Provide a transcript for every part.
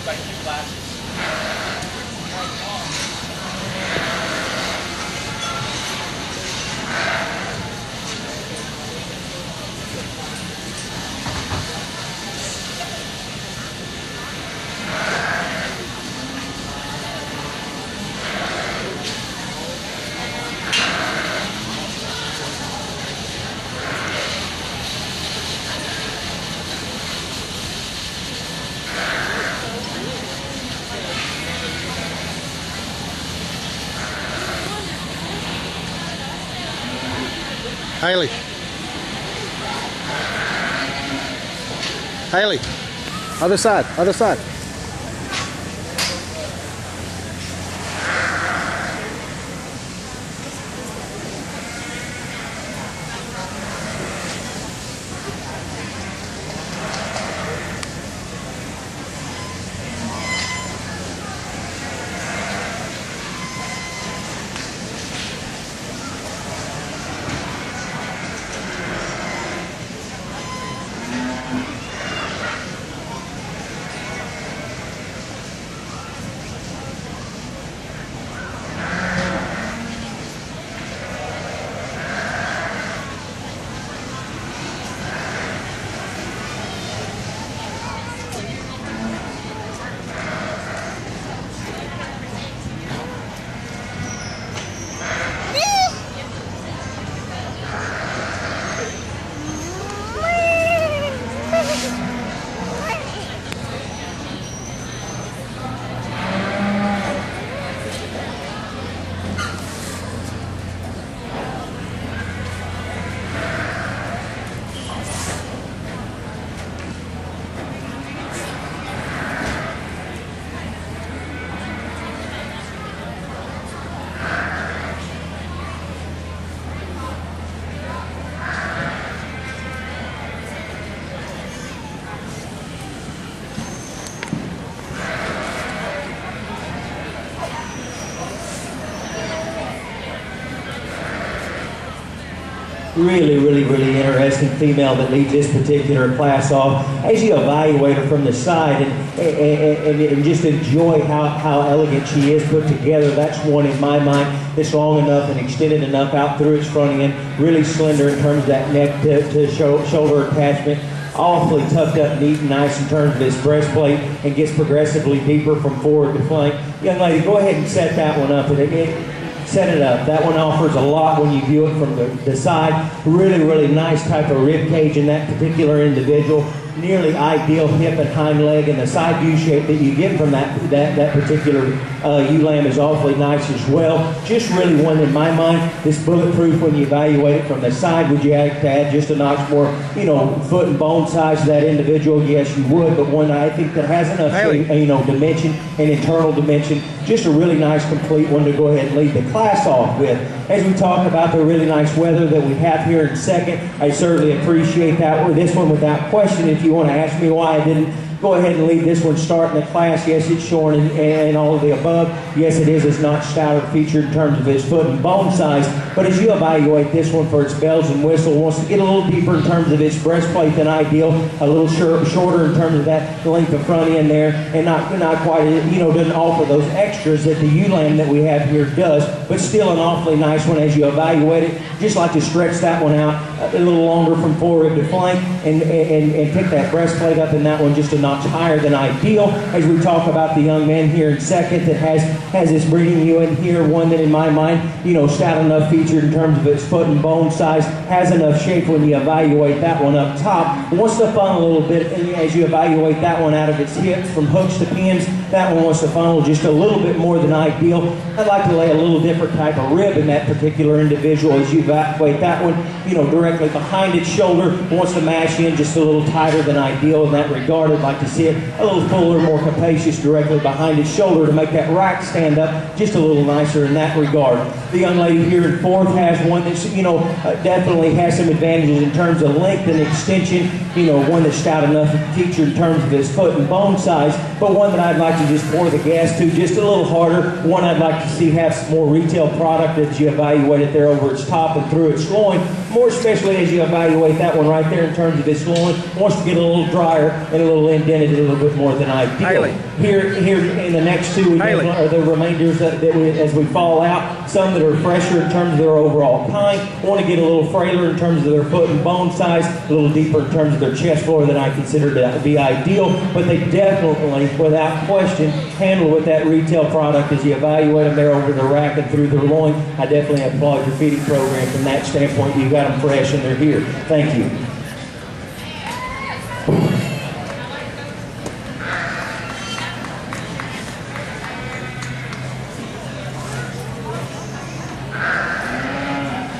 like 2 classes. Hailey. Hailey. Other side, other side. Really interesting female that leads this particular class off. As you evaluate her from the side and just enjoy how elegant she is put together, that's one in my mind that's long enough and extended enough out through its front end, really slender in terms of that neck to shoulder attachment. Awfully tucked up neat and nice in terms of its breastplate, and gets progressively deeper from forward to flank. Young lady, go ahead and set that one up. Set it up. That one offers a lot when you view it from the side. Really nice type of rib cage in that particular individual. Nearly ideal hip and hind leg, and the side view shape that you get from that particular ewe lamb is awfully nice as well. Just really one in my mind that's bulletproof when you evaluate it from the side. Would you have to add just a notch more, foot and bone size to that individual? Yes, you would, but one I think that has enough, dimension and internal dimension. Just a really nice, complete one to go ahead and lead the class off with. As we talk about the really nice weather that we have here in second, I certainly appreciate that. This one without question. If you want to ask me why I didn't go ahead and leave this one starting the class, yes, it's shorn and all of the above. Yes, it is. It's not stouter featured in terms of its foot and bone size. But as you evaluate this one for its bells and whistle, wants to get a little deeper in terms of its breastplate than ideal, a little shorter in terms of that length of front end there, and not quite, doesn't offer those extras that the ewe lamb that we have here does, but still an awfully nice one as you evaluate it. Just like to stretch that one out a little longer from forward to flank and pick that breastplate up in that one just a notch higher than ideal. As we talk about the young man here in second that has this breeding ewe in here, one that in my mind, stout enough featured in terms of its foot and bone size, has enough shape when you evaluate that one up top. Wants to funnel a little bit as you evaluate that one out of its hips from hooks to pins. That one wants to funnel just a little bit more than ideal. I'd like to lay a little different type of rib in that particular individual as you evaluate that one, directly behind its shoulder. Wants to mash in just a little tighter than ideal in that regard. I'd like to see it a little fuller, more capacious directly behind its shoulder to make that rack stand up just a little nicer in that regard. The young lady here in fourth has one that's, definitely has some advantages in terms of length and extension. One that's stout enough featured in terms of its foot and bone size, but one that I'd like to just pour the gas to just a little harder. One I'd like to see have some more retail product as you evaluate it there over its top and through its loin, more especially as you evaluate that one right there in terms of its loin. Wants to get a little drier and a little indented a little bit more than ideal. Hailey. Here in the next two, we Hailey. are the remainders that as we fall out. Some that are fresher in terms of their overall kind, want to get a little frailer in terms of their foot and bone size, a little deeper in terms of their chest floor than I consider to be ideal, but they definitely, without question, handle with that retail product as you evaluate them there over the rack and through their loin. I definitely applaud your feeding program from that standpoint. You got them fresh and they're here. Thank you.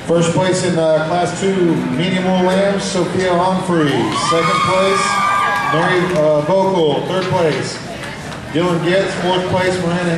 First place in Class 2 medium wool lambs, Sophia Humphrey. Second place, Mary Vocal. Third place, Dylan Getz. Fourth place, Miranda